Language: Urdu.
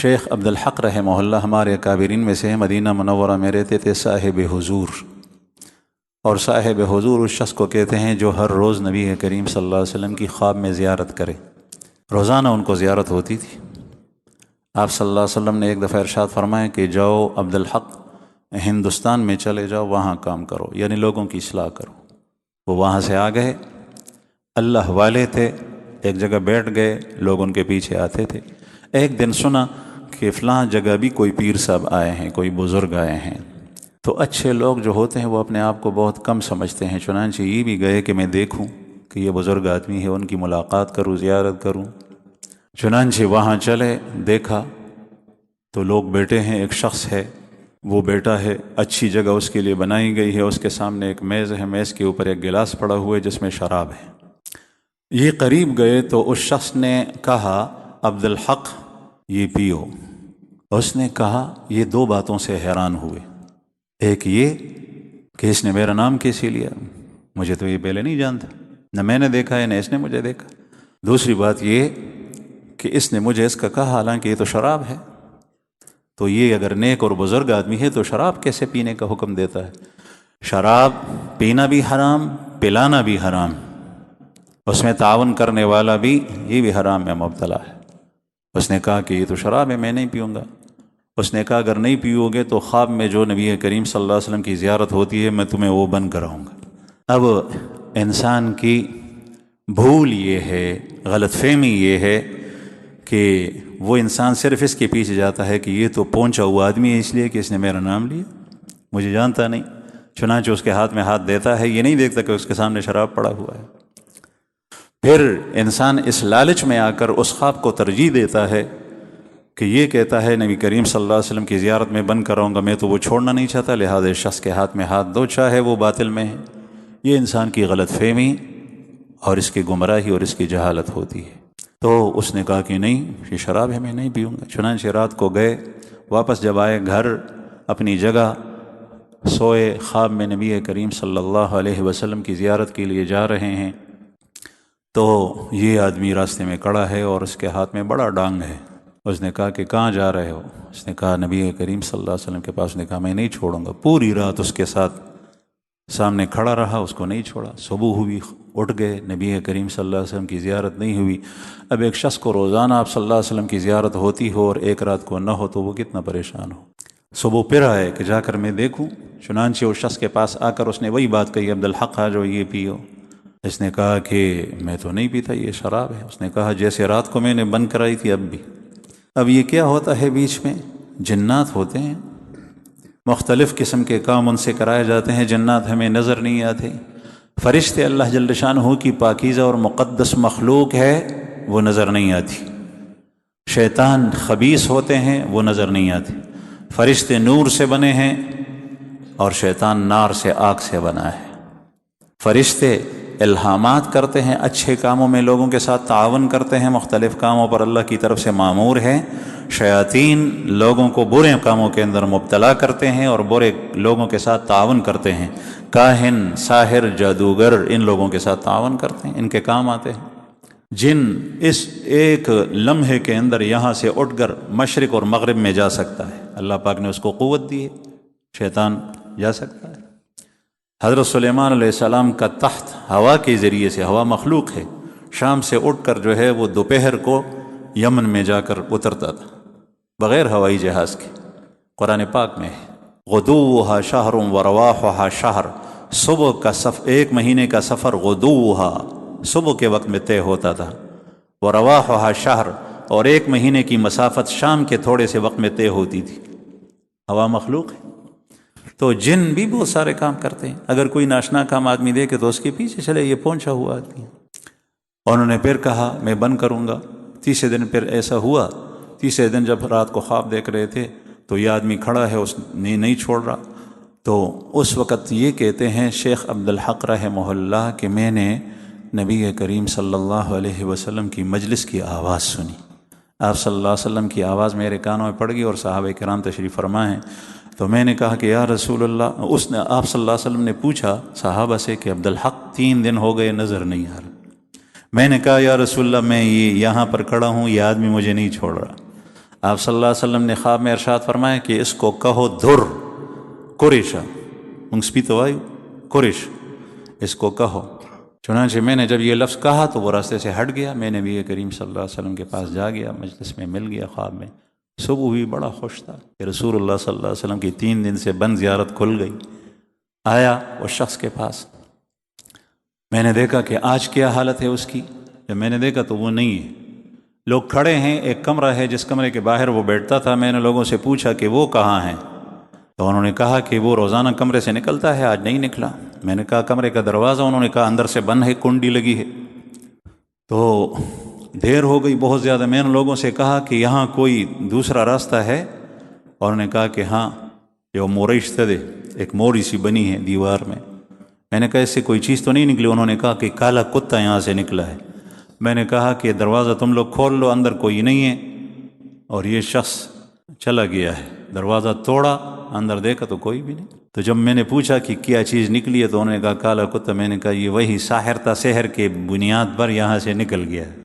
شیخ عبدالحق رحمہ اللہ ہمارے اکابرین میں سے ہیں، مدینہ منورہ میں رہتے تھے، صاحب حضور۔ اور صاحب حضور اس شخص کو کہتے ہیں جو ہر روز نبی کریم صلی اللہ علیہ وسلم کی خواب میں زیارت کرے۔ روزانہ ان کو زیارت ہوتی تھی۔ آپ صلی اللہ علیہ وسلم نے ایک دفعہ ارشاد فرمایا کہ جاؤ عبدالحق ہندوستان میں چلے جاؤ، وہاں کام کرو، یعنی لوگوں کی اصلاح کرو۔ وہ وہاں سے آ گئے، اللہ والے تھے، ایک جگہ بیٹھ گئے، لوگ ان کے پیچھے آتے تھے۔ ایک دن سنا کہ فلاں جگہ بھی کوئی پیر صاحب آئے ہیں، کوئی بزرگ آئے ہیں۔ تو اچھے لوگ جو ہوتے ہیں وہ اپنے آپ کو بہت کم سمجھتے ہیں، چنانچہ یہ بھی گئے کہ میں دیکھوں کہ یہ بزرگ آدمی ہے، ان کی ملاقات کروں، زیارت کروں۔ چنانچہ وہاں چلے، دیکھا تو لوگ بیٹھے ہیں، ایک شخص ہے وہ بیٹا ہے، اچھی جگہ اس کے لیے بنائی گئی ہے، اس کے سامنے ایک میز ہے، میز کے اوپر ایک گلاس پڑا ہوا ہے جس میں شراب ہے۔ یہ قریب گئے تو اس شخص نے کہا عبدالحق یہ پیو۔ اس نے کہا، یہ دو باتوں سے حیران ہوئے، ایک یہ کہ اس نے میرا نام کیسے لیا، مجھے تو یہ پہلے نہیں جانتا، نہ میں نے دیکھا ہے نہ اس نے مجھے دیکھا۔ دوسری بات یہ کہ اس نے مجھے اس کا کہا، حالانکہ یہ تو شراب ہے، تو یہ اگر نیک اور بزرگ آدمی ہے تو شراب کیسے پینے کا حکم دیتا ہے؟ شراب پینا بھی حرام، پلانا بھی حرام، اس میں تعاون کرنے والا بھی، یہ بھی حرام میں مبتلا ہے۔ اس نے کہا کہ یہ تو شراب ہے، میں نہیں پیوں گا۔ اس نے کہا اگر نہیں پیو گے تو خواب میں جو نبی کریم صلی اللہ علیہ وسلم کی زیارت ہوتی ہے میں تمہیں وہ بند کراؤں گا۔ اب انسان کی بھول یہ ہے، غلط فہمی یہ ہے کہ وہ انسان صرف اس کے پیچھے جاتا ہے کہ یہ تو پہنچا ہوا آدمی ہے، اس لیے کہ اس نے میرا نام لیا، مجھے جانتا نہیں، چنانچہ اس کے ہاتھ میں ہاتھ دیتا ہے، یہ نہیں دیکھتا کہ اس کے سامنے شراب پڑا ہوا ہے۔ پھر انسان اس لالچ میں آ کر اس خواب کو ترجیح دیتا ہے کہ یہ کہتا ہے نبی کریم صلی اللہ علیہ وسلم کی زیارت میں بند کراؤں گا، میں تو وہ چھوڑنا نہیں چاہتا، لہٰذا اس شخص کے ہاتھ میں ہاتھ دو، چاہے وہ باطل میں ہے۔ یہ انسان کی غلط فہمی اور اس کی گمراہی اور اس کی جہالت ہوتی ہے۔ تو اس نے کہا کہ نہیں، یہ شراب ہے، میں نہیں پیوں گا۔ چنانچہ رات کو گئے، واپس جب آئے گھر اپنی جگہ سوئے، خواب میں نبی کریم صلی اللہ علیہ وسلم کی زیارت کے لیے جا رہے ہیں تو یہ آدمی راستے میں کھڑا ہے اور اس کے ہاتھ میں بڑا ڈانگ ہے۔ اس نے کہا کہ کہاں جا رہے ہو؟ اس نے کہا نبی کریم صلی اللہ علیہ وسلم کے پاس۔ نے کہا میں نہیں چھوڑوں گا۔ پوری رات اس کے ساتھ سامنے کھڑا رہا، اس کو نہیں چھوڑا۔ صبح ہوئی، اٹھ گئے، نبی کریم صلی اللہ علیہ وسلم کی زیارت نہیں ہوئی۔ اب ایک شخص کو روزانہ آپ صلی اللہ علیہ وسلم کی زیارت ہوتی ہو اور ایک رات کو نہ ہو تو وہ کتنا پریشان ہو۔ صبح پھر آئے کہ جا کر میں دیکھوں، چنانچہ اس شخص کے پاس آ کر اس نے وہی بات کہی، عبدالحق آ جو یہ پیو۔ اس نے کہا کہ میں تو نہیں پیتا، یہ شراب ہے۔ اس نے کہا جیسے رات کو میں نے بند کرائی تھی اب بھی۔ اب یہ کیا ہوتا ہے بیچ میں؟ جنات ہوتے ہیں، مختلف قسم کے کام ان سے کرائے جاتے ہیں، جنات ہمیں نظر نہیں آتے۔ فرشتے اللہ جل شانہ کی پاکیزہ اور مقدس مخلوق ہے، وہ نظر نہیں آتی۔ شیطان خبیث ہوتے ہیں، وہ نظر نہیں آتے۔ فرشتے نور سے بنے ہیں اور شیطان نار سے، آگ سے بنا ہے۔ فرشتے الہامات کرتے ہیں، اچھے کاموں میں لوگوں کے ساتھ تعاون کرتے ہیں، مختلف کاموں پر اللہ کی طرف سے مامور ہیں۔ شیاطین لوگوں کو برے کاموں کے اندر مبتلا کرتے ہیں اور برے لوگوں کے ساتھ تعاون کرتے ہیں۔ کاہن، ساحر، جادوگر ان لوگوں کے ساتھ تعاون کرتے ہیں، ان کے کام آتے ہیں۔ جن اس ایک لمحے کے اندر یہاں سے اٹھ کر مشرق اور مغرب میں جا سکتا ہے، اللہ پاک نے اس کو قوت دی ہے، شیطان جا سکتا ہے۔ حضرت سلیمان علیہ السلام کا تخت ہوا کے ذریعے سے، ہوا مخلوق ہے، شام سے اٹھ کر جو ہے وہ دوپہر کو یمن میں جا کر اترتا تھا بغیر ہوائی جہاز کے۔ قرآن پاک میں ہے غدوها شہر ورواحها شہر، صبح کا ایک مہینے کا سفر غدوها صبح کے وقت میں طے ہوتا تھا، ورواحها شہر اور ایک مہینے کی مسافت شام کے تھوڑے سے وقت میں طے ہوتی تھی۔ ہوا مخلوق ہے۔ تو جن بھی بہت سارے کام کرتے ہیں، اگر کوئی ناشنا کام آدمی دیکھے تو اس کے پیچھے چلے، یہ پہنچا ہوا آدمی۔ انہوں نے پھر کہا میں بند کروں گا۔ تیسرے دن پھر ایسا ہوا، تیسرے دن جب رات کو خواب دیکھ رہے تھے تو یہ آدمی کھڑا ہے، اس نے نہیں چھوڑ رہا۔ تو اس وقت یہ کہتے ہیں شیخ عبدالحق رحمہ اللہ کہ میں نے نبی کریم صلی اللہ علیہ وسلم کی مجلس کی آواز سنی۔ آپ صلی اللہ علیہ وسلم کی آواز میرے کانوں میں پڑ گئی اور صحابہ کرام تشریف فرما ہیں۔ تو میں نے کہا کہ یا رسول اللہ، اس نے آپ صلی اللہ علیہ وسلم نے پوچھا صحابہ سے کہ عبدالحق 3 دن ہو گئے نظر نہیں آ رہا۔ میں نے کہا یا رسول اللہ میں یہاں پر کھڑا ہوں، یہ آدمی مجھے نہیں چھوڑ رہا۔ آپ صلی اللہ علیہ وسلم نے خواب میں ارشاد فرمایا کہ اس کو کہو دھر قریشا منگسپیت وایو قریش، اس کو کہو۔ چنانچہ میں نے جب یہ لفظ کہا تو وہ راستے سے ہٹ گیا، میں نے نبی کریم صلی اللہ علیہ وسلم کے پاس جا گیا، مجلس میں مل گیا خواب میں۔ صبح ہوئی بڑا خوش تھا کہ رسول اللہ صلی اللہ علیہ وسلم کی 3 دن سے بند زیارت کھل گئی۔ آیا اس شخص کے پاس، میں نے دیکھا کہ آج کیا حالت ہے اس کی۔ جب میں نے دیکھا تو وہ نہیں ہے، لوگ کھڑے ہیں، ایک کمرہ ہے جس کمرے کے باہر وہ بیٹھتا تھا۔ میں نے لوگوں سے پوچھا کہ وہ کہاں ہیں، تو انہوں نے کہا کہ وہ روزانہ کمرے سے نکلتا ہے، آج نہیں نکلا۔ میں نے کہا کمرے کا دروازہ، انہوں نے کہا اندر سے بند ہے، کنڈی لگی ہے۔ تو دیر ہو گئی بہت زیادہ، میں نے لوگوں سے کہا کہ یہاں کوئی دوسرا راستہ ہے، اور انہوں نے کہا کہ ہاں یہ موریش تھے، ایک موری سی بنی ہے دیوار میں۔ میں نے کہا اس سے کوئی چیز تو نہیں نکلی؟ انہوں نے کہا کہ کالا کتا یہاں سے نکلا ہے۔ میں نے کہا کہ دروازہ تم لوگ کھول لو، اندر کوئی نہیں ہے۔ اور یہ شخص چلا گیا ہے، دروازہ توڑا، اندر دیکھا تو کوئی بھی نہیں۔ تو جب میں نے پوچھا کہ کیا چیز نکلی ہے تو انہوں نے کہا کالا کتا۔ میں نے کہا یہ وہی ساحر تھا، سحر کے بنیاد پر یہاں سے نکل گیا ہے۔